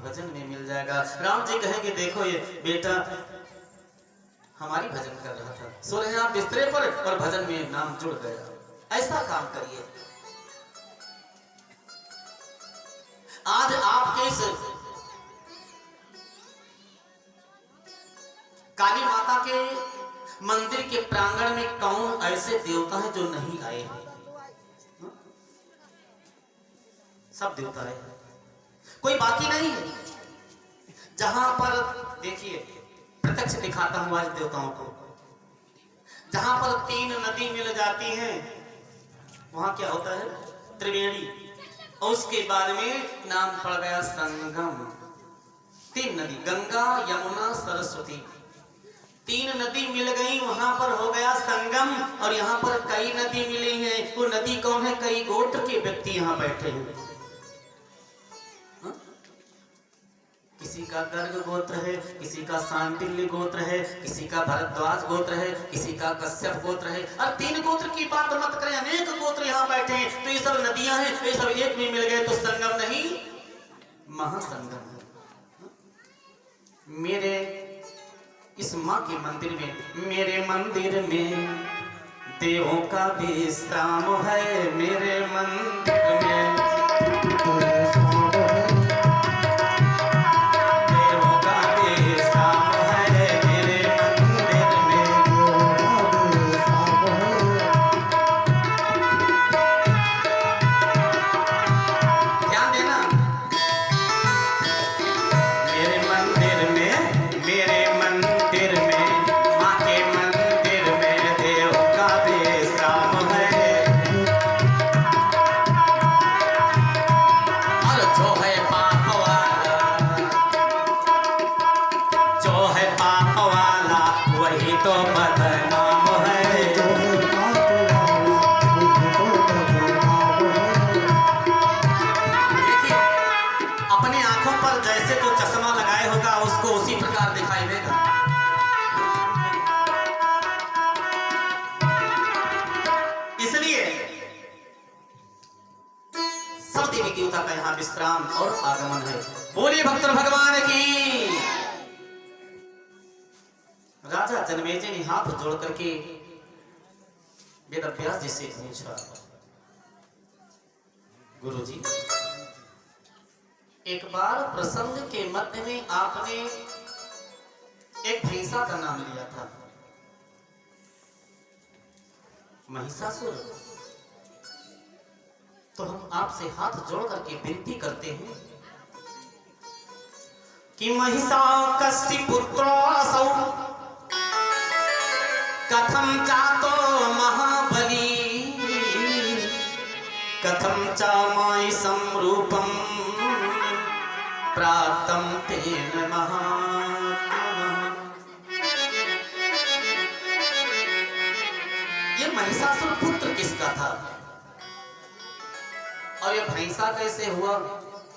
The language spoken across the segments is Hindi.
भजन में मिल जाएगा। राम जी कहेंगे देखो ये बेटा हमारी भजन कर रहा था, सो रहे आप बिस्तरे पर और भजन में नाम जुड़ गया, ऐसा काम करिए। आज आपके इस काली माता के मंदिर के प्रांगण में कौन ऐसे देवता है जो नहीं आए हैं? सब देवता है, कोई बाकी नहीं है। जहां पर देखिए प्रत्यक्ष दिखाता हूं आज देवताओं को, जहां पर 3 नदी मिल जाती हैं वहां क्या होता है? त्रिवेणी। और उसके बाद में नाम पड़ गया संगम। 3 नदी गंगा यमुना सरस्वती, 3 नदी मिल गई, वहां पर हो गया संगम। और यहाँ पर कई नदी मिली हैं, वो नदी कौन है? कई गोत्र के व्यक्ति यहाँ बैठे हैं। किसी का गर्ग गोत्र है, किसी का सांडिल्य गोत्र है, किसी का भरद्वाज गोत्र है, किसी का कश्यप गोत्र है। और 3 गोत्र की बात मत करें, अनेक गोत्र यहाँ बैठे हैं। तो ये सब नदियां हैं, ये सब एक में मिल गए तो संगम नहीं महासंगम है। मेरे इस माँ के मंदिर में, मेरे मंदिर में देवों का विश्राम है, मेरे मंदिर में देवता का यहाँ विश्राम और आगमन है। बोलिए भक्त भगवान की। राजा जन्मेजय ने हाथ जोड़ करके वेदव्यास जी से पूछा, गुरुजी एक बार प्रसंग के मध्य में आपने एक भैंसा का नाम लिया था, महिषासुर। तो हम आपसे हाथ जोड़ करके विनती करते हैं कि महिषासुरस्य पुत्रोऽसौ कथं जातो महाबली, कथं च मायसं रूपं प्राप्तं तेन महात्मनः। ये महिषासुर पुत्र किसका था और ये भैंसा कैसे हुआ,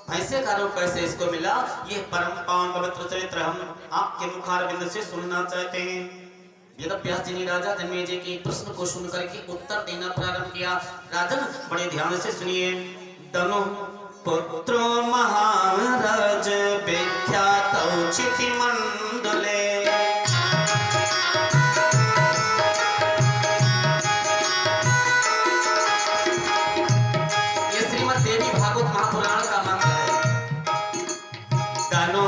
भैंसे का रूप कैसे इसको मिला? ये परम पावन पवित्र चरित्र हम आपके मुखारविंद से सुनना चाहते हैं। वेदव्यास जी ने राजा जन्मेजय के प्रश्न को सुन करके उत्तर देना प्रारंभ किया। राजन बड़े ध्यान से सुनिए। दनु पुत्रो महाराज विख्यातौ चिति मंडले, महापुराण का मंत्र है। दनु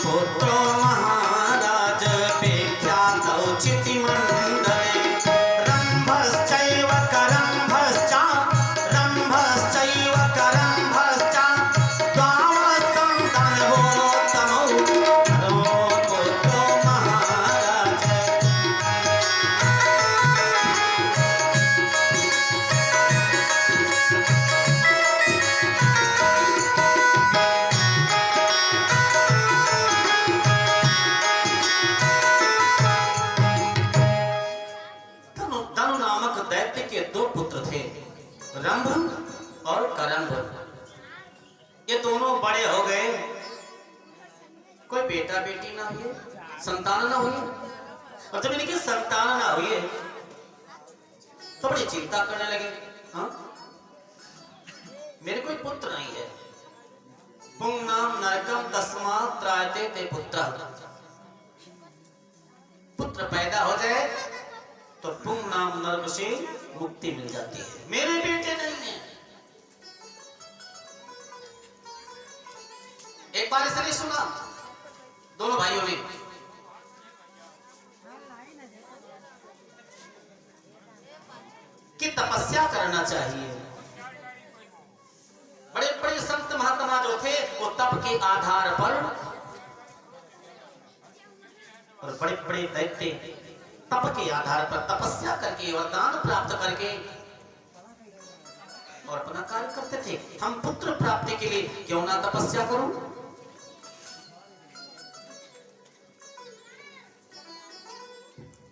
पुत्रो महाराज विख्यातौ चिति मंडले, रंभश्चैव करंभश्च, रंभश्चैव करंभश्च, द्वावस्तं दानवोत्तमौ दनु पुत्रो महाराज। रंभ और करंभ, ये दोनों बड़े हो गए, कोई बेटा बेटी ना हुए, संतान ना हुई। और जब इनकी संतान ना हुई तो बड़ी चिंता करने लगे, हाँ मेरे कोई पुत्र नहीं है। पुंनाम नरकम तस्मा त्रायते ते पुत्र, पुत्र पैदा हो जाए तो पुंग नाम नर्क से मुक्ति मिल जाती है। मेरे बेटे नहीं है। एक बार इसने सुना दोनों भाइयों ने कि तपस्या करना चाहिए। बड़े बड़े संत महात्मा जो थे वो तप के आधार पर, और बड़े बड़े दैत्य तप के आधार पर तपस्या करके वरदान प्राप्त करके और अपना कार्य करते थे। हम पुत्र प्राप्ति के लिए क्यों ना तपस्या करूं?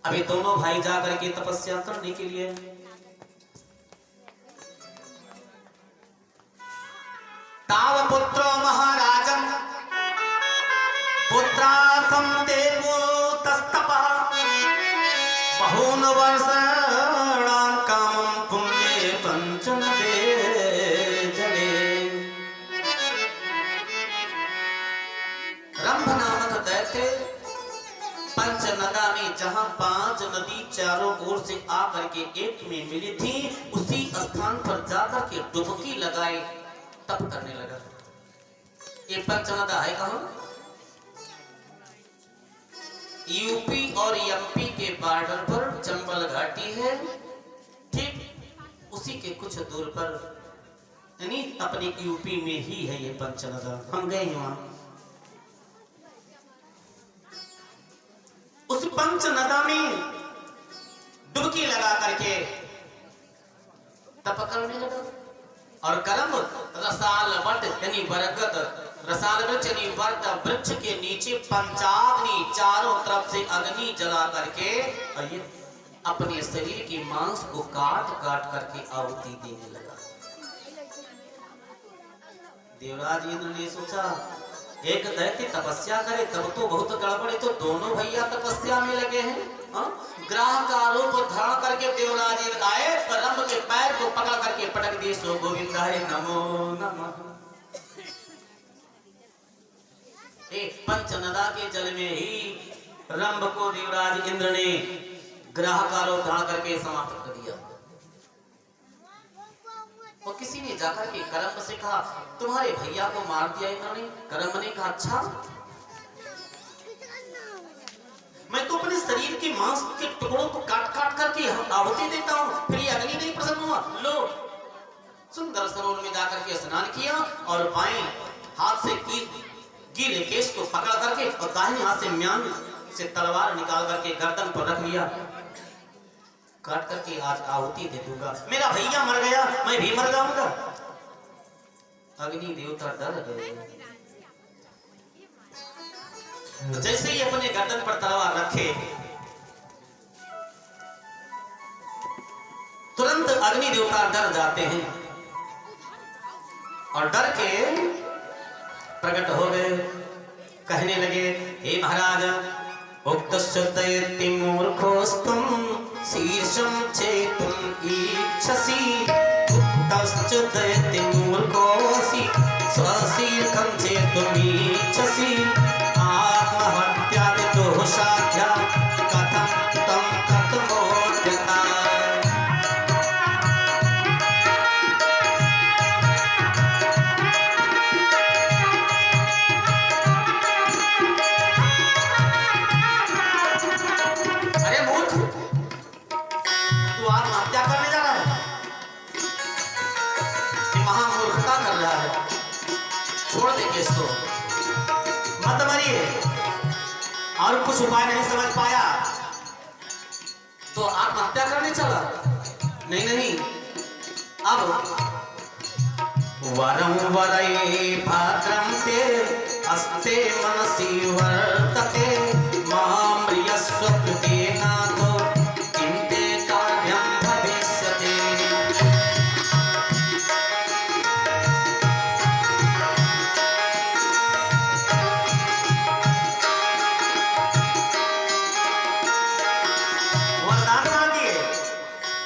अभी दोनों भाई जाकर के तपस्या करने के लिए ताव पुत्रो महाराजं पुत्रार्थं देवो तस्तपः बहून् वर्षाणां कामं पुण्ये पंचनदे जले। रंभ नामक दैत्य पंचनदा में जहां 5 नदी चारों ओर से आकर के एक में मिली थी, उसी स्थान पर जाकर के डुबकी लगाए तप करने लगा। ये पंचनदा है कहां? यूपी और एमपी के बॉर्डर पर चंबल घाटी है, ठीक उसी के कुछ दूर पर, यानी अपने यूपी में ही है ये पंचनदा। हम गए हैं वहां। उस पंचनदा में डुबकी लगा करके तप करने लगा। और कर्म रसाल वट यानी बरगद, रसाल वृक्ष यानी वट वृक्ष के नीचे पंचाग्नि चारों तरफ से अग्नि जला करके और ये अपने शरीर की मांस को काट काट करके आहुति देने लगा। देवराज इंद्र ने सोचा एक दैत्य तपस्या करे तब तो बहुत गड़बड़, तो दोनों भैया तपस्या में लगे हैं। ग्राह का रूप धारण करके देवराज इंद्र आए और रंभ के पैर को पकड़ करके पटक दिए। सो गोविंदाय नमो नमः। पंचनदा के जल में ही रंभ को देवराज इंद्र ने ग्राह का रूप धारण करके समाप्त कर दिया। और किसी ने जाकर के कर्म से कहा तुम्हारे भैया को मार दिया इन्होंने। कर्म ने कहा अच्छा, मैं तो अपने शरीर के मांस के टुकड़ों को काट काट करके आहुति देता हूं, फिर ये अग्नि नहीं प्रसन्न हुआ। लो सुंदर सरोवर में जाकर के स्नान किया और बाएं हाथ से गीले केश को पकड़ करके और दाहिने हाथ से म्यान से तलवार निकाल करके गर्दन पर रख लिया। काट करके आज आहुति दे दूंगा। मेरा भैया मर गया, मैं भी मर जाऊंगा। अग्नि देवता डर गए। जैसे ही अपने गर्दन पर तलवार रखे, तुरंत अग्नि देवता डर जाते हैं और डर के प्रकट हो गए। कहने लगे हे महाराज, उक्तस्य दैत्य मूर्खोस्तुम शीर्षं चेतुम् इच्छसि, उक्तस्य दैत्य मूर्खोऽसि स्वशीर्षं चेतुम् इच्छसि, आत्महत्यादि दोषाढ्य कथं तं कर्तुमोऽर्हसि। छोड़ देंगे इसको, मत मरिए। और कुछ उपाय नहीं समझ पाया तो आत्महत्या करने चला। नहीं नहीं, अब वरं वरै भाद्रं ते अस्ते मनसि वर्तते, मां प्रियस्व कृतेनाथो किं ते कार्यं भविष्यति।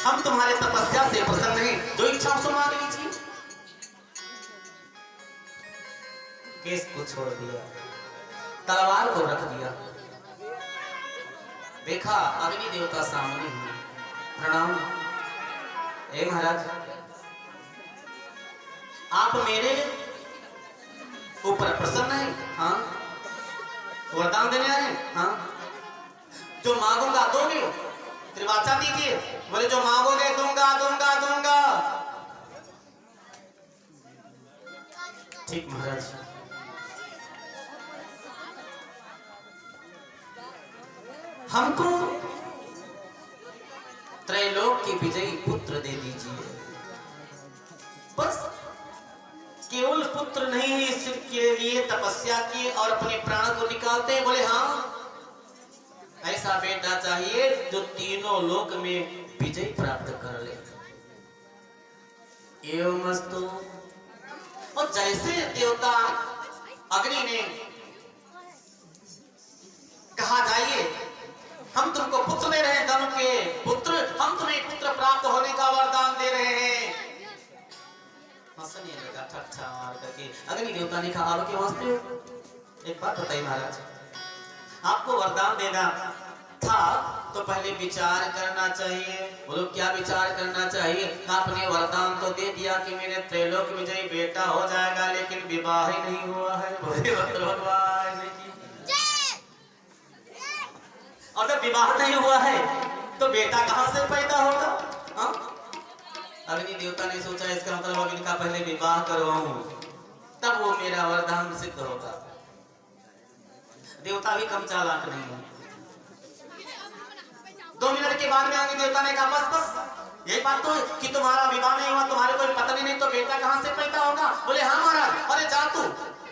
हम तुम्हारे तपस्या से प्रसन्न हैं, जो इच्छा उसे मांग लीजिए। केस को छोड़ दिया। तलवार को रख दिया। देखा अग्नि देवता सामने ही। प्रणाम। ए महाराज, आप मेरे ऊपर प्रसन्न हैं? हाँ। वरदान देने आए? हाँ। जो मांगूंगा दोगे? त्रिवाचा दीजिए। बोले जो मांगोगे दूंगा दूंगा दूंगा। ठीक महाराज। हमको त्रैलोक के विजयी पुत्र दे दीजिए। बस केवल पुत्र नहीं है, इसके लिए तपस्या किए और अपने प्राण को निकालते हैं। बोले हाँ, ऐसा बेटा चाहिए जो तीनों लोक में विजय प्राप्त कर ले। एवं अस्तु। और जैसे देवता अग्नि ने कहा जाइए, हम तुमको पुत्र दे रहे हैं, धनु के पुत्र, हम तुम्हें पुत्र प्राप्त होने का वरदान दे रहे हैं। हंसने लगा ठट्ठा मार करके। अग्नि देवता ने कहा के वास्ते हो? एक बात बताइए महाराज, आपको वरदान देना था तो पहले विचार करना चाहिए। बोलो क्या विचार करना चाहिए? आपने वरदान तो दे दिया कि मेरे त्रैलोक विजयी बेटा हो जाएगा, लेकिन विवाह ही नहीं हुआ है। और जब विवाह नहीं हुआ है तो बेटा कहां से पैदा होगा? हाँ? अग्नि देवता ने सोचा इसका मतलब अग्नि का पहले विवाह करवाऊं, तब वो मेरा वरदान सिद्ध होगा। देवता भी कम चालाक नहीं है। 2 मिनट के बाद में अग्नि देवता ने कहा बस बस, यही बात तो कि तुम्हारा विवाह नहीं हुआ, तुम्हारे कोई पत्नी नहीं, तो बेटा कहां से पैदा होगा? बोले हाँ महाराज। अरे जा तू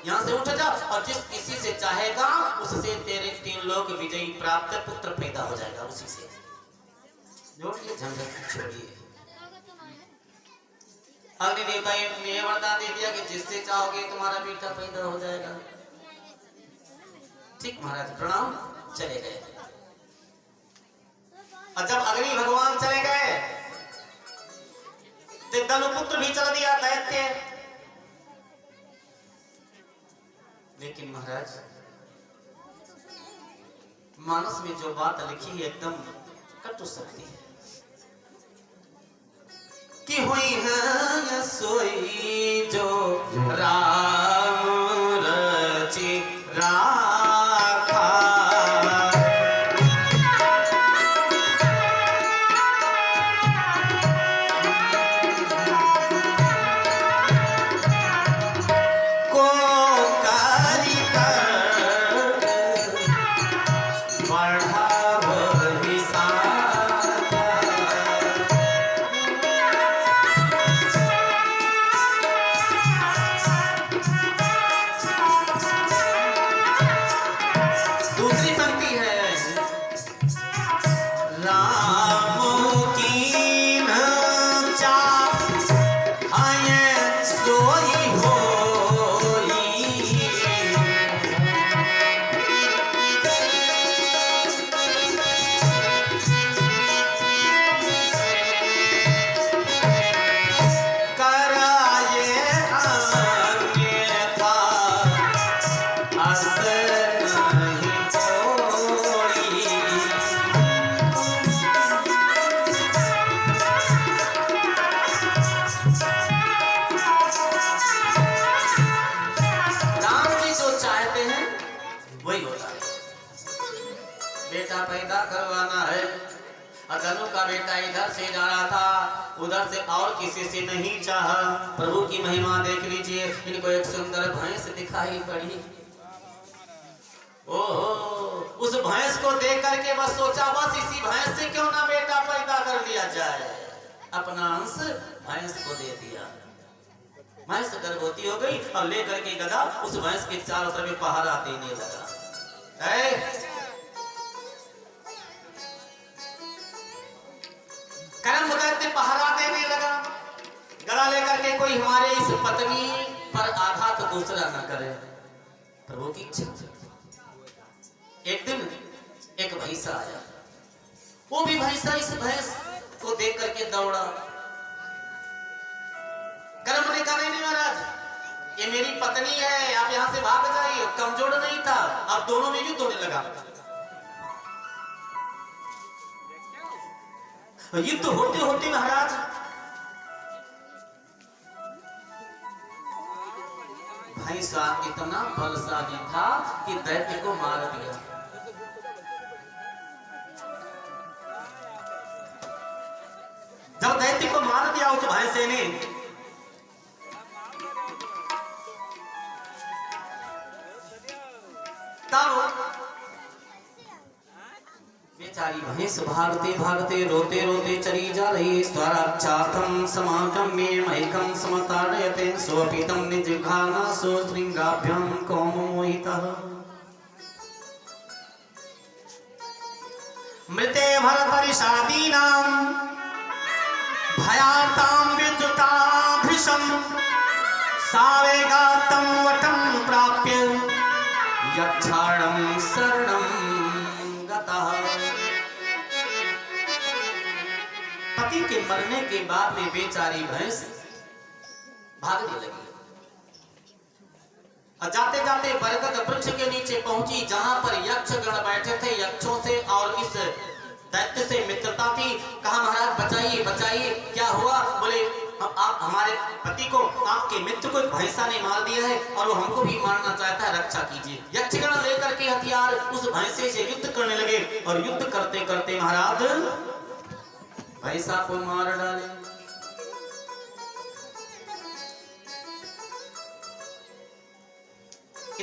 यहाँ से उठ जा, और जिस किसी से चाहेगा उससे तेरे 3 लोक विजयी प्राप्त पुत्र पैदा हो जाएगा। उसी से जोड़िए, झंझट छोड़िए। अग्नि देवता ने वरदान दे दिया कि जिससे चाहोगे तुम्हारा बेटा पैदा हो जाएगा। ठीक महाराज, प्रणाम। चले गए। और जब अग्नि भगवान चले गए तो दनुपुत्र भी चल दिया दैत्य। लेकिन महाराज, मानस में जो बात लिखी है एकदम कटु सकती है कि हुई है सोई जो राम रचि राखा। को करी बढ़ा वही दूसरी पंक्ति है, राम की न चाह आए सोई होई। कराए अन्यथा अस नहीं कोई। राम जी जो चाहते हैं वही होता है। बेटा पैदा करवाना है, और धनु का बेटा इधर से जा रहा था, उधर से और किसी से नहीं चाहा। प्रभु की महिमा देख लीजिए। इनको एक सुंदर भैंस दिखाई पड़ी। ओहो, उस भैंस को देख करके बस सोचा बस इसी भैंस से क्यों ना बेटा पैदा कर लिया जाए। अपना अंश भैंस को दे दिया। भैंस गर्भवती हो गई और लेकर के गधा उस भैंस के चारों तरफ पहरा देने लगा। कर्म करते पहरा देने लगा। गला लेकर के कोई हमारे इस पत्नी पर आघात दूसरा न करे। प्रभु की इच्छा। एक दिन एक भैंसा आया, वो भी भैंसा इस भैंस को देख करके दौड़ा। कर्म ने कहा नहीं महाराज, ये मेरी पत्नी है, आप यहाँ से भाग जाइए। कमजोर नहीं था, अब अब दोनों में युद्ध होने लगा। युद्ध होते होते महाराज भैंसा इतना बलशाली था कि दैत्य को मार दिया। जब दैत्य को मार दिया उस भैंसे ने, तब बेचारी भैंस भागते भागते रोते रोते चली जा रही। स्वराक्षार्थम समागम्य महिकं समताड़यते स्वपितं निजघाना स्वशृंगाभ्यां कौमोहितः। मृते भरतरिषादीनां भयार्तां विद्युताभृशं सावेगातं वटं प्राप्य यक्षाणं शरणं गतः। पति के मरने के बाद में बेचारी भैंस भागने लगी और जाते जाते बरगद वृक्ष के नीचे पहुंची, जहां पर यक्षगण बैठे थे। यक्षों से और इस दैत्य से मित्रता थी। कहा महाराज बचाइए बचाइए, क्या हुआ? बोले आप हमारे पति को, आपके मित्र को भैंसा ने मार दिया है और वो हमको भी मारना चाहता है, रक्षा कीजिए। यक्षगण लेकर के हथियार उस भैंसे से युद्ध करने लगे और युद्ध करते करते महाराज भैंसा को मार डाले।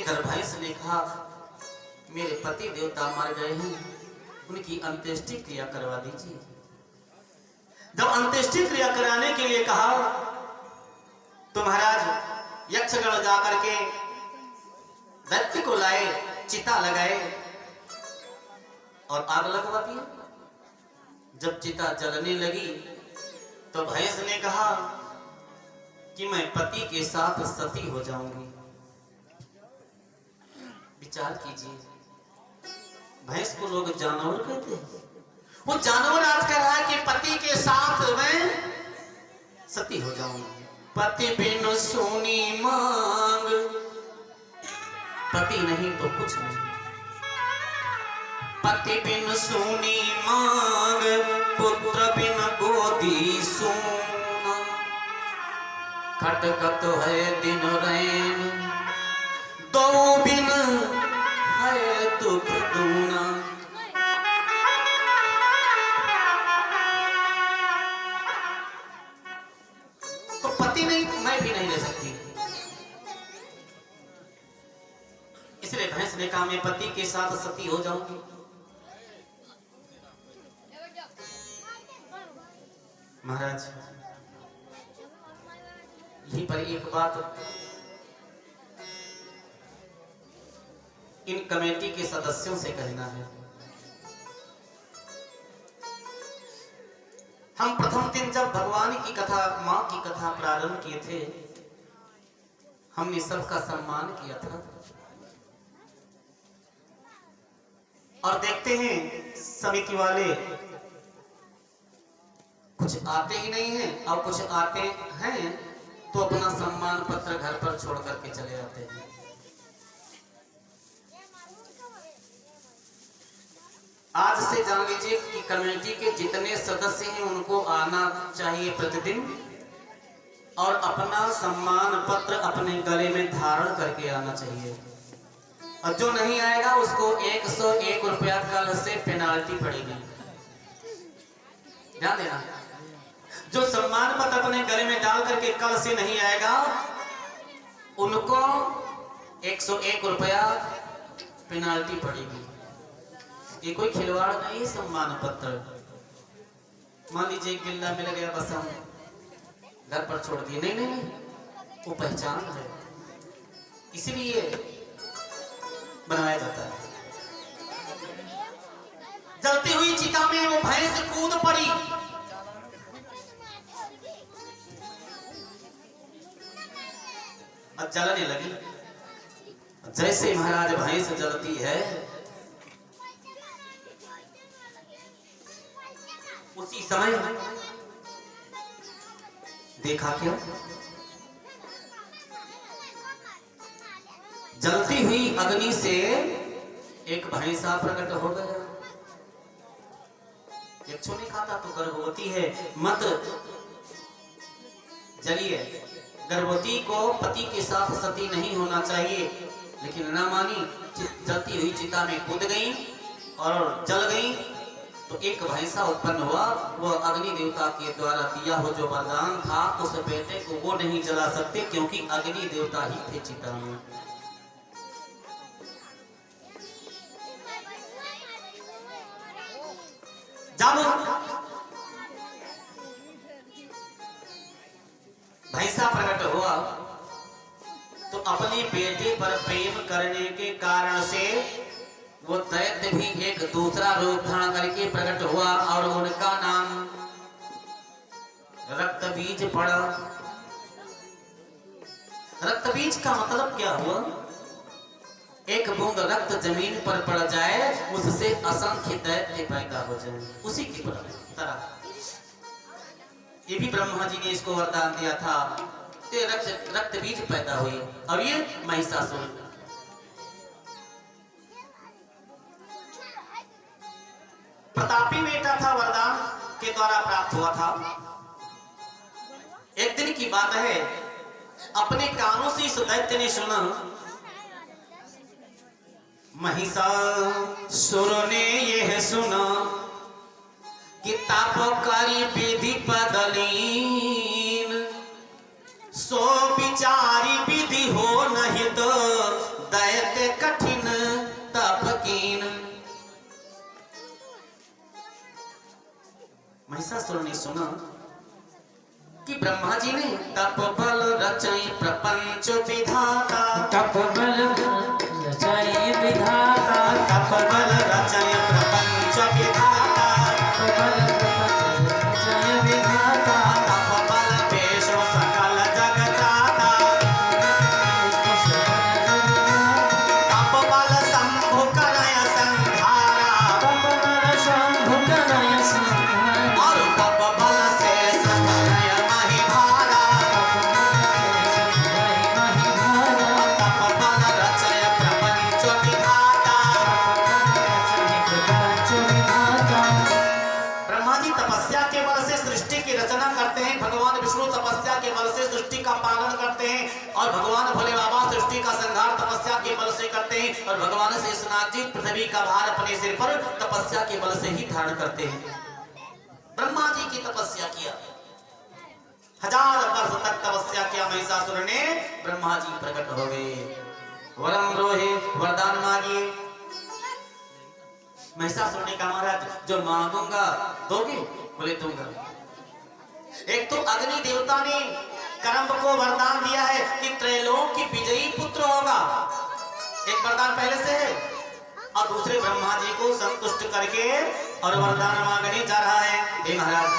इधर भैंस ने कहा मेरे पति देवता मर गए हैं, उनकी अंत्येष्टि क्रिया करवा दीजिए। जब अंत्येष्टि क्रिया कराने के लिए कहा तो महाराज यक्षगण जाकर के दैत्य को लाए, चिता लगाए और आग लगवा दी। जब चिता जलने लगी तो भैंस ने कहा कि मैं पति के साथ सती हो जाऊंगी। विचार कीजिए, भैंस को लोग जानवर कहते हैं, वो जानवर आज कह रहा है कि पति के साथ मैं सती हो जाऊंगी। पति बिन सोनी मांग, पति नहीं तो कुछ नहीं। पति बिन सोनी मांग, पुत्र बिन गोदी सोना। खटकत है दिन रैन, दो बिन है दुख दूना। तो पति नहीं, मैं भी नहीं ले सकती। इसलिए भैंस ने कहा मैं पति के साथ सती हो जाऊंगी। महाराज यहीं पर एक बात इन कमेटी के सदस्यों से कहना है। हम प्रथम दिन जब भगवान की कथा, मां की कथा प्रारंभ किए थे, हमने सबका सम्मान किया था। और देखते हैं समिति वाले कुछ आते ही नहीं हैं और कुछ आते हैं तो अपना सम्मान पत्र घर पर छोड़ करके चले जाते हैं। आज से जान लीजिए कि कमेटी के जितने सदस्य हैं उनको आना चाहिए प्रतिदिन और अपना सम्मान पत्र अपने गले में धारण करके आना चाहिए। और जो नहीं आएगा उसको 101 रुपया कल से पेनाल्टी पड़ेगी। ध्यान देना, जो सम्मान पत्र अपने गले में डाल करके कल से नहीं आएगा उनको 101 रुपया पेनाल्टी पड़ेगी। ये कोई खिलवाड़ नहीं है सम्मान पत्र। मान लीजिए एक बिल्ला मिल गया, बस हम घर पर छोड़ दिए, नहीं नहीं नहीं, वो पहचान है, इसलिए बनाया जाता है। जलती हुई चिता में वो भैंस कूद पड़ी। और जलने लगी। जैसे महाराज भैंस जलती है उसी समय देखा क्या, जलती हुई अग्नि से एक भैंसा प्रकट हो गया। यक्षु नहीं खाता तो गर्भवती है, मत जलिए। गर्भवती को पति के साथ सती नहीं होना चाहिए, लेकिन न मानी, जलती हुई चिता में कूद गई और जल गई। तो एक भैंसा उत्पन्न हुआ, वह अग्नि देवता के द्वारा दिया हो जो वरदान था, उस बेटे को वो नहीं जला सकते क्योंकि अग्नि देवता ही थे चिता में। जब भैंसा प्रकट हुआ तो अपने बेटे पर प्रेम करने के कारण से वो दैत्य भी एक दूसरा रूप धारण करके प्रकट हुआ और उनका नाम रक्तबीज पड़ा। रक्तबीज का मतलब क्या हुआ? एक बूंद रक्त जमीन पर पड़ जाए, उससे असंख्य दैत्य पैदा हो जाए, उसी की तरह ये भी ब्रह्मा जी ने इसको वरदान दिया था। तो रक्त बीज पैदा हुई और ये महिषासुर प्रतापी बेटा था, वरदान के द्वारा प्राप्त हुआ था। एक दिन की बात है, अपने कानों से इस दैत्य ने सुना, महिषासुर ने यह सुना कि तापकारी विधि पदलीन, सो विचारी विधि हो नहीं तो दैत्य कठिन तपकीन। महिषासुर ने सुना कि ब्रह्मा जी ने तप बल रचई प्रपंच विधाता, तप बल रचई विधाता, तप बल रचई प्रपंच विधाता, तप बल रचई विधाता, तप बल पेशो सकल जगताता, तप बल शंभु कनय संहारा, तप बल शंभु कनय संहारा, और तप बल शेष कनय महिभारा, तप बल रचय प्रपंच विधाता। ब्रह्मा जी तपस्या के बल से सृष्टि की रचना करते हैं, भगवान विष्णु तपस्या के बल से सृष्टि का पालन करते हैं, और भगवान भोले बाबा सृष्टि का संहार तपस्या के बल से करते हैं, और भगवान शेषनाग जी पृथ्वी का भार अपने सिर पर तपस्या के बल से ही धारण करते हैं। ब्रह्मा जी की तपस्या किया, 1000 वर्ष तक तपस्या किया महिषासुर ने, ब्रह्मा जी प्रकट हो गए। वरम रोहे, वरदान मांगिए। महिषासुर ने कहा, महाराज जो मांगूंगा दोगे? बोले दूंगा। एक तो अग्नि देवता ने करम्ब को वरदान दिया है कि त्रैलोक की विजयी पुत्र होगा, एक वरदान पहले से है, और दूसरे ब्रह्मा जी को संतुष्ट करके और वरदान मांगने जा रहा है। हे महाराज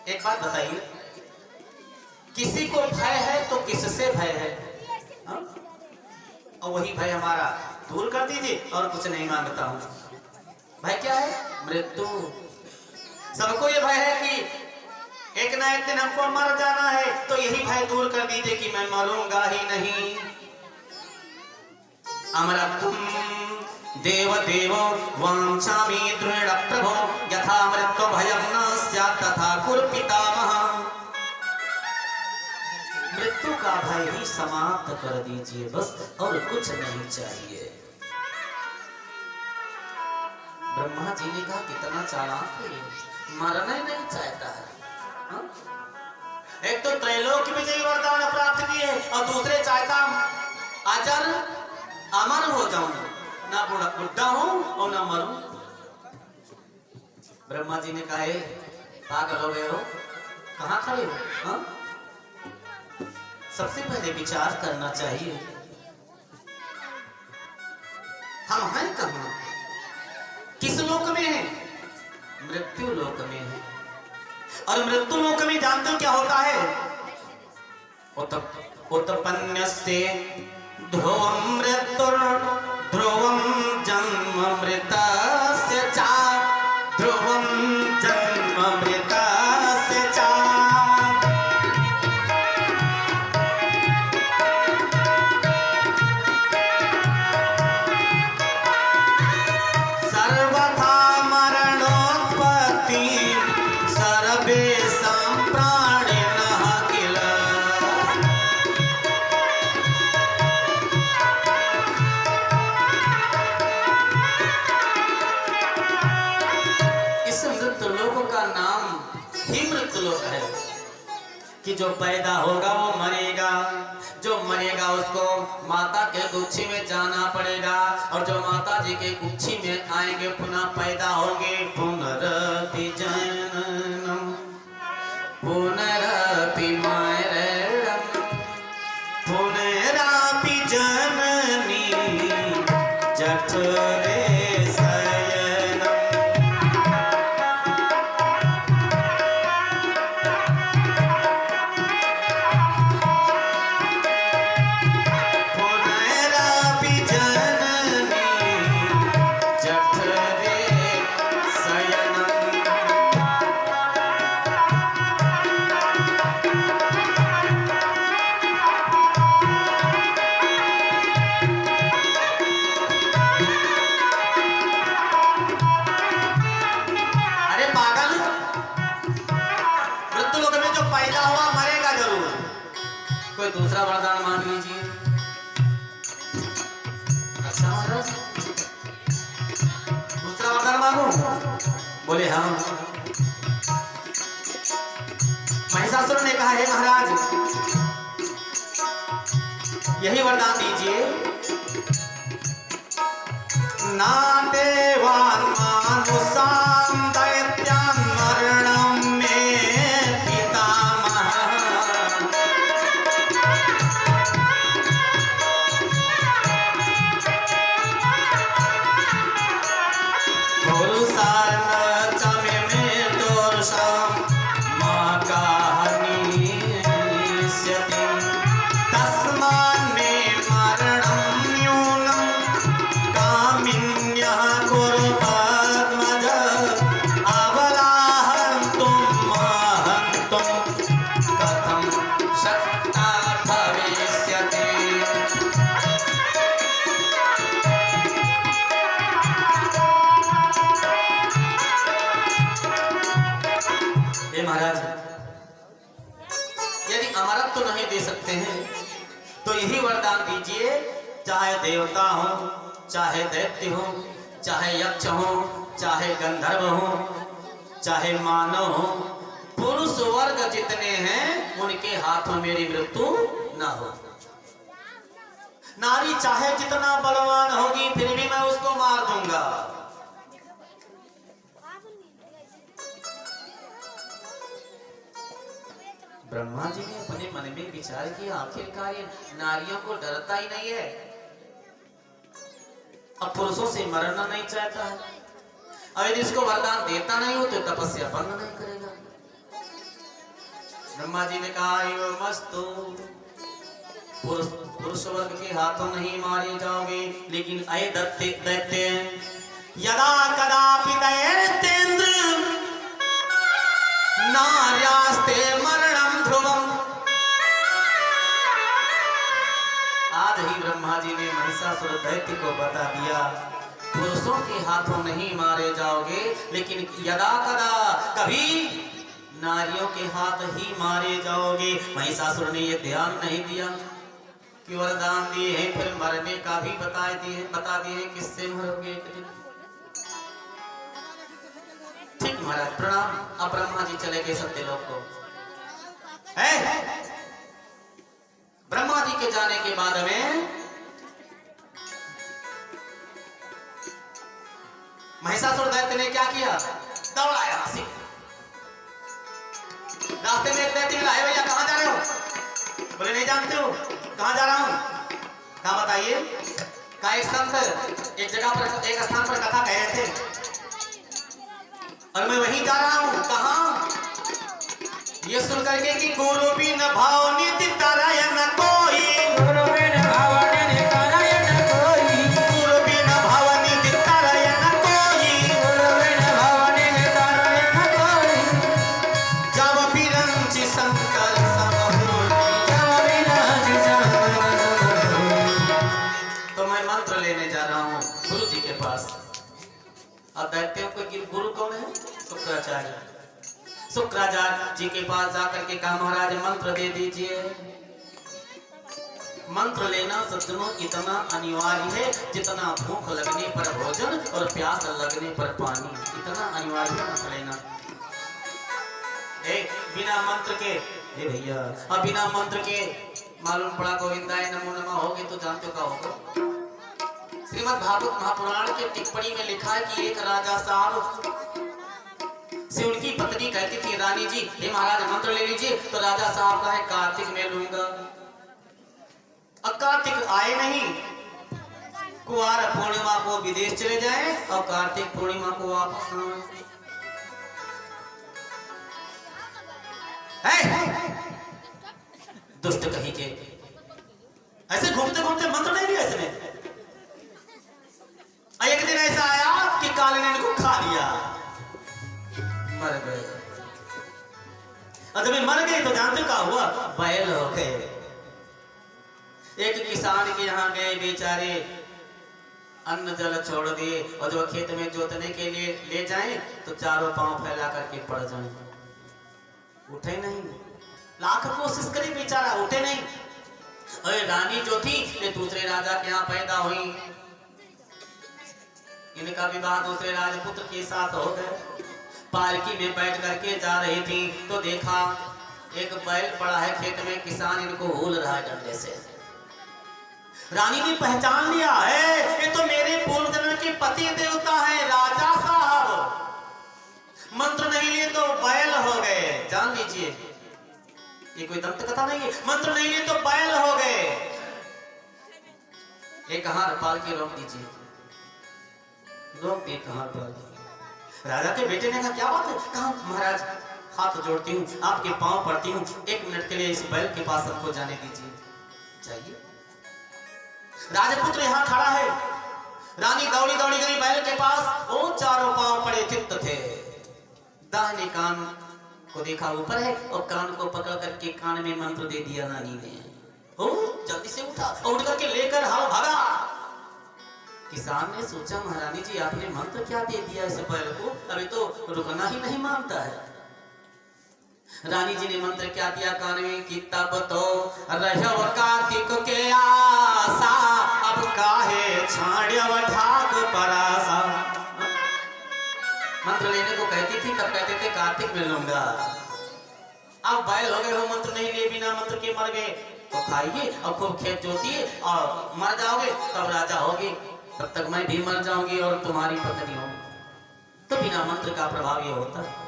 एक बात बताइए, किसी को भय है तो किससे भय है? हा? और वही भय हमारा दूर कर दीजिए, और कुछ नहीं मांगता हूं। भय क्या है? मृत्यु। सबको ये भय है कि एक ना एक दिन हमको मर जाना है, तो यही भय दूर कर दीजिए कि मैं मरूंगा ही नहीं। अमृतम देव देव वांछामि दृढ़ प्रभो, यथा मृत्यु भयं न स्यात् तथा कुरु पितामह। मृत्यु का भय ही समाप्त कर दीजिए बस, और कुछ नहीं चाहिए। ब्रह्मा जी ने कहा, कितना चालाक है, मरना ही नहीं चाहता है। हा? एक तो त्रैलोक विजयी वरदान प्राप्त किए, और दूसरे चाहता अजर अमर हो जाऊं, ना बुढ़ा हूं और ना मरूं। ब्रह्मा जी ने कहा, पागल हो गए हो, कहां खड़े हो? हा? सबसे पहले विचार करना चाहिए, हम हैं कहां, किस लोक में है? मृत्यु लोक में है। और मृत्यु लोक में जानते हो क्या होता है? उत्पन्नस्य ध्रुवं मृत्युर् ध्रुवं जन्म मृतस्य च, ध्रुवं जन्म मृतस्य च। जो पैदा होगा वो मरेगा, जो मरेगा उसको माता के गुच्छी में जाना पड़ेगा, और जो माता जी के गुच्छी में आएंगे पुनः पैदा होंगे। पुनरपि जननम पुनरपि मरणम पुनरपि जननी जठरे शयनम। पुनरपि जननी जठरे शयनम। अरे पागल, मृत्यु लोक में जो पैदा हुआ मरेगा जरूर। कोई दूसरा वरदान मांग लीजिए। अच्छा महाराज, दूसरा वरदान मांगू? बोले हाँ। महिषासुर ने कहा, हे महाराज यही वरदान दीजिए। ना देवान मानुषां दैत्यान् मरणं मे पितामहः। पुरुषान् च मे दोषं मा काहनिष्यति। तस्मान् मे मरणं न्यूनं कामिन्यः कुरु पद्मज। अवलाहन्तुं महन्तुं कथं शक्ता भविष्यति। हे महाराज, यदि अमरत्व नहीं दे सकते हैं तो यही वरदान दीजिए। चाहे देवता हो, चाहे दैत्य हो, चाहे यक्ष हो, चाहे गंधर्व हो, चाहे मानव हो, पुरुष वर्ग जितने हैं उनके हाथों मेरी मृत्यु न हो। नारी चाहे जितना बलवान होगी फिर भी मैं उसको मार दूंगा। ब्रह्मा जी ने अपने मन में विचार किया, आखिरकार ये नारियों को डरता ही नहीं है, अब पुरुषों से मरना नहीं चाहता है। अब यदि इसको वरदान देता नहीं हो तो तपस्या भंग नहीं करेगा। ब्रह्मा जी ने कहा, यो मस्तु, पुरुष वर्ग के हाथों नहीं मारे जाओगे, लेकिन अय दैत्य यदा कदापि दैत्येन्द्र नार्यास्ते मरणं ध्रुवम्। आज ही ब्रह्मा जी ने महिषासुर दैत्य को बता दिया, पुरुषों के हाथों नहीं मारे जाओगे, लेकिन यदा कदा कभी नारियों के हाथ ही मारे जाओगे। महिषासुर ने ये ध्यान नहीं दिया कि वरदान दिए हैं फिर मरने का भी बता दिए किससे मरोगे एक दिन। ठीक महाराज, प्रणाम। अब ब्रह्मा जी चले गए सत्यलोक को। ब्रह्मा जी के जाने के बाद में महिषासुर दैत्य ने क्या किया, दौड़ाया हंसी। रास्ते में एक दैत्य मिला, है भैया कहाँ जा रहे हो? बोले नहीं जानते हो, कहाँ जा रहा हूँ? कहाँ बताइए? का एक संत एक जगह पर एक स्थान पर कथा कह रहे थे और मैं वहीं जा रहा हूँ। कहाँ? ये सुन करके कि गुरु बिन भाव नित्य तारायण कोई, गुरु बिन भाव नित्य तारायण कोई, गुरु बिन भाव नित्य तारायण कोई, गुरु बिन भाव नित्य तारायण कोई। जब बिरंची शंकर सब होई, जब बिरंची शंकर सब होई। तो मैं मंत्र लेने जा रहा हूँ गुरु जी के पास। अब दैत्यों को गुरु कौन है? शुक्राचार्य। शुक्राचार्य जी के पास जाकर के कहा, महाराज मंत्र दे दीजिए। मंत्र लेना सज्जनों इतना अनिवार्य है जितना भूख लगने पर भोजन और प्यास लगने पर पानी, इतना अनिवार्य है मंत्र लेना। बिना मंत्र के हे भैया, अब बिना मंत्र के मालूम पड़ा गोविंदाय नमो नमः होगे तो जानते हो क्या होगा। श्रीमद् भागवत महापुराण के टिप्पणी में लिखा है कि एक राजा साहब से उनकी पत्नी कहती थी, रानी जी हे महाराज मंत्र ले लीजिए। तो राजा साहब का है कार्तिक में लूंगा। अब कार्तिक आए नहीं, कुआर पूर्णिमा को विदेश चले जाए और कार्तिक पूर्णिमा को वापस आए। दुष्ट कहीं के ऐसे घूमते घूमते मंत्र नहीं लिया इसने। एक दिन ऐसा आया कि काले ने इनको खा लिया, मर गए। और जब मर गए तो जानते क्या हुआ, बैल हो गए। एक किसान के यहाँ गए बेचारे, अन्न जल छोड़ दिए और जो खेत में जोतने के लिए ले जाएं तो चारों पांव फैला करके पड़ जाएं, उठे नहीं। लाख कोशिश करी बेचारा, उठे नहीं। और रानी जो थी ये दूसरे राजा के यहाँ पैदा हुई, इनका विवाह दूसरे राजपुत्र के साथ हो गया। पालकी में बैठ करके जा रही थी तो देखा एक बैल पड़ा है खेत में, किसान इनको हूल रहा है डंडे से। रानी ने पहचान लिया है, ये तो मेरे पूर्व जन्म के पति देवता है राजा साहब। मंत्र नहीं लिए तो बैल हो गए। जान लीजिए ये कोई दंत कथा नहीं है, मंत्र नहीं लिए तो बैल हो गए। एक हार पाल के रोक दीजिए, रोक दिए कहां पर। राजा के बेटे ने कहा क्या बात है, कहा महाराज हाथ जोड़ती हूँ, आपके पांव पड़ती हूँ, 1 मिनट के लिए इस बैल के पास हमको जाने दीजिए। चाहिए राजपुत्र यहाँ खड़ा है। रानी दौड़ी दौड़ी गई बैल के पास, वो चारों पांव पड़े चित्त थे। दाहिने कान को देखा ऊपर है और कान को पकड़ करके कान में मंत्र दे दिया रानी ने। ओ जल्दी से उठा और उठ करके लेकर हाल भागा। किसान ने सोचा महारानी जी आपने मंत्र क्या दे दिया इस बैल को, अभी तो रुकना ही नहीं मानता है। रानी जी ने मंत्र क्या दिया कान में कि तब तो रहव कार्तिक के आशा, अब काहे छाड़व ठाक परासा। मंत्र लेने को कहती थी तब कहते थे कार्तिक में लूंगा। अब बैल हो गए हो, मंत्र नहीं लिए बिना मंत्र के मर गए तो खाइए और खूब खेत जोतिए और मर जाओगे तब राजा होगे, तब तक मैं भी मर जाऊंगी और तुम्हारी पत्नी होगी। तो बिना मंत्र का प्रभाव ये होता है।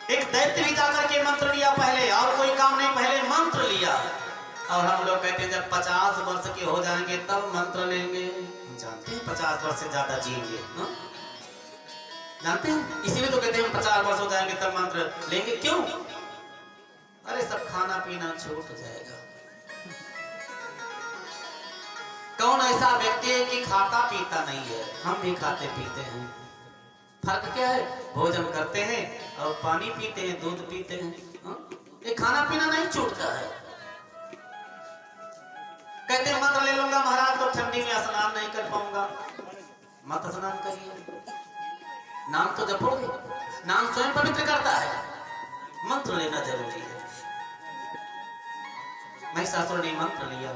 एक दैत्य भी जाकर के मंत्र लिया पहले, और कोई काम नहीं, पहले मंत्र लिया। और हम लोग कहते हैं जब 50 वर्ष के हो जाएंगे तब मंत्र लेंगे। जानते हैं 50 वर्ष से ज्यादा जिएंगे, जानते हैं, इसीलिए तो कहते हैं 50 वर्ष हो जाएंगे तब मंत्र लेंगे। क्यों? अरे सब खाना पीना छूट जाएगा। कौन ऐसा व्यक्ति है कि खाता पीता नहीं है? हम भी खाते पीते हैं। फर्क क्या है? भोजन करते हैं और पानी पीते हैं, दूध पीते हैं। ये खाना पीना नहीं छूटता है। कहते हैं मंत्र ले लूंगा महाराज तो ठंडी में स्नान नहीं कर पाऊंगा। मत स्नान करिए, नाम तो जपोगे, नाम स्वयं पवित्र करता है, मंत्र लेना जरूरी है। महिषासुर ने मंत्र लिया,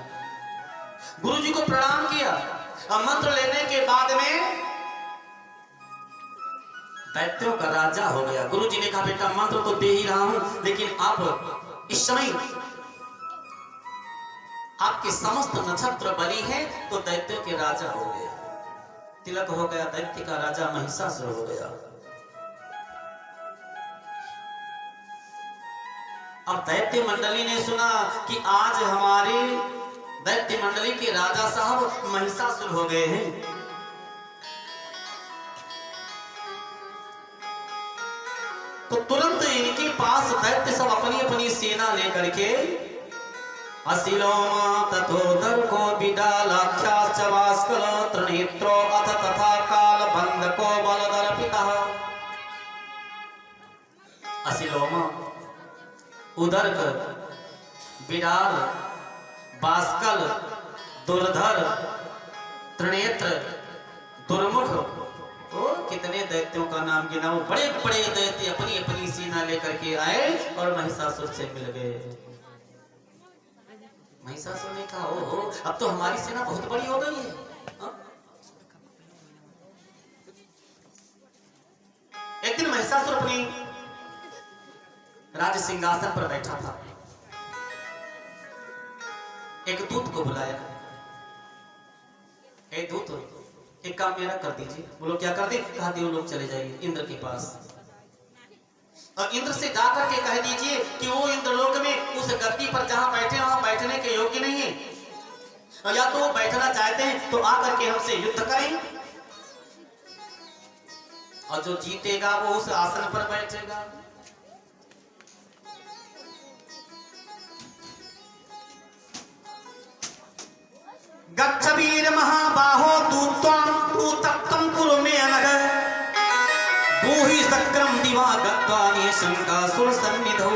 गुरु जी को प्रणाम किया और मंत्र लेने के बाद में दैत्यों का राजा हो गया। गुरु जी ने कहा बेटा मंत्र तो दे ही रहा हूं, लेकिन आप इस समय आपके समस्त नक्षत्र बलि हैं तो दैत्यों के राजा हो गया। तिलक हो गया, दैत्य का राजा महिषासुर हो गया। अब दैत्य मंडली ने सुना कि आज हमारे दैत्य मंडली के राजा साहब महिषासुर हो गए हैं। तो तुरंत इनके पास दैत्य सब अपनी अपनी सेना लेकर के असिलोमा तथोदर को विडालाख्याश्च वास्कल त्रिनेत्रो अथ तथा काल बंधको बलदर पिता। असिलोमा, उदर्क, विडाल, बास्कल, दुर्धर, त्रिनेत्र, दुर्मुख, और कितने दैत्यों का नाम गिना। वो बड़े बड़े दैत्य अपनी अपनी सेना लेकर के आए और महिषासुर से मिल गए। महिषासुर ने कहा ओहो अब तो हमारी सेना बहुत बड़ी हो गई है। एक दिन महिषासुर अपनी राज सिंहासन पर बैठा था। एक दूत को बुलाया, ए दूत, एक काम मेरा कर दीजिए। वो लोग क्या करते, कहा देव लोग चले जाइए इंद्र के पास, और इंद्र से जाकर के कह दीजिए कि वो इंद्रलोक में उस गद्दी पर जहां बैठे वहां बैठने के योग्य नहीं है, और या तो वो बैठना चाहते हैं तो आकर के हमसे युद्ध करें, और जो जीतेगा वो उस आसन पर बैठेगा। गच्छ वीर महाबाहो दूतम कुरु मे अनघ भूहि सक्रम दिवा गत्वा निशंकासुर सन्निधौ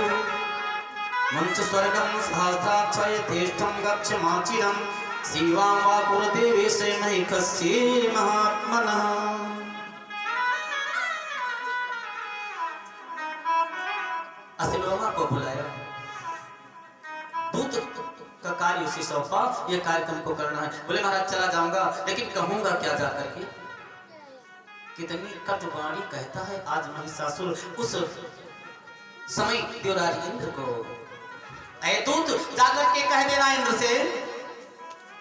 मंच स्वर्गं सहस्राक्षय तेष्ठं गच्छ माचिरं शिवां वा कुरुदेवेश महिकस्य महात्मनः। असिलोमा को बुलाया, दूत का कार्य उसे सौंपा, यह कार्यक्रम को करना है। बोले महाराज चला जाऊंगा, लेकिन कहूंगा क्या जाकर के, कितनी कटुवाणी कहता है आज महिषासुर उस समय देवराज इंद्र को। ऐ दूत जाकर के कह देना इंद्र से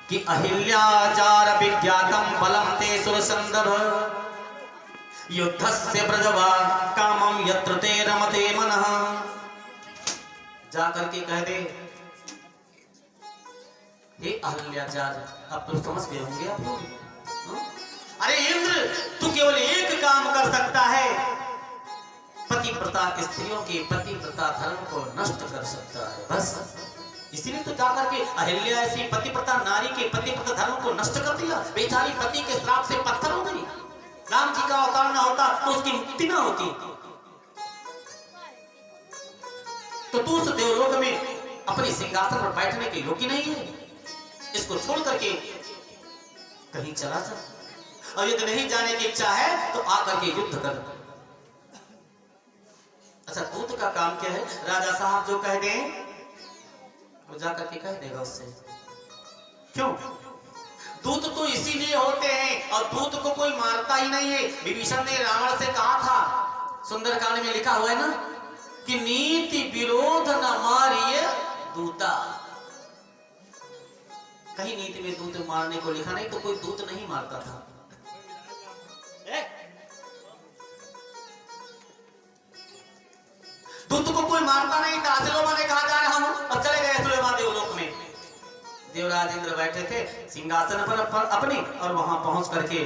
कि अहिल्याचार विज्ञातम बलम ते सुरसंदभ युद्धस्य ब्रजवा कामम यत्र ते रमते मनः। जाकर के कह दे, हे अहिल्याचार, अब तो समझ गए होंगे आप लोग। अरे इंद्र, तू केवल एक काम कर सकता है, पतिव्रता स्त्रियों के पतिव्रता धर्म को नष्ट कर सकता है, बस। इसीलिए तो जाकर के अहिल्या ऐसी पतिव्रता नारी के पतिव्रता धर्म को नष्ट कर दिया। बेचारी पति के श्राप से पत्थर हो गई। राम जी का अवतार ना होता तो उसकी मुक्ति ना होती। तो तू उस देवलोक में अपने सिंहासन पर बैठने के योग्य नहीं है, इसको छोड़ करके कहीं चला जा, और युद्ध नहीं जाने की इच्छा है तो आकर के युद्ध कर। अच्छा, दूत का काम क्या है? राजा साहब जो कह दें वो जाकर के कह देगा उससे। क्यों? दूत तो इसीलिए होते हैं, और दूत को कोई मारता ही नहीं है। विभीषण ने रावण से कहा था, सुंदरकांड में लिखा हुआ है ना, कि नीति विरोध न मारिए दूता। कहीं नीति में दूत मारने को लिखा नहीं, तो कोई दूत नहीं मारता था। दूत को कोई मारता नहीं था। असिलोमा ने कहा जा रहा हूं, और चले गए असिलोमा देवलोक में। देवराज इंद्र बैठे थे सिंहासन पर अपने, और वहां पहुंच करके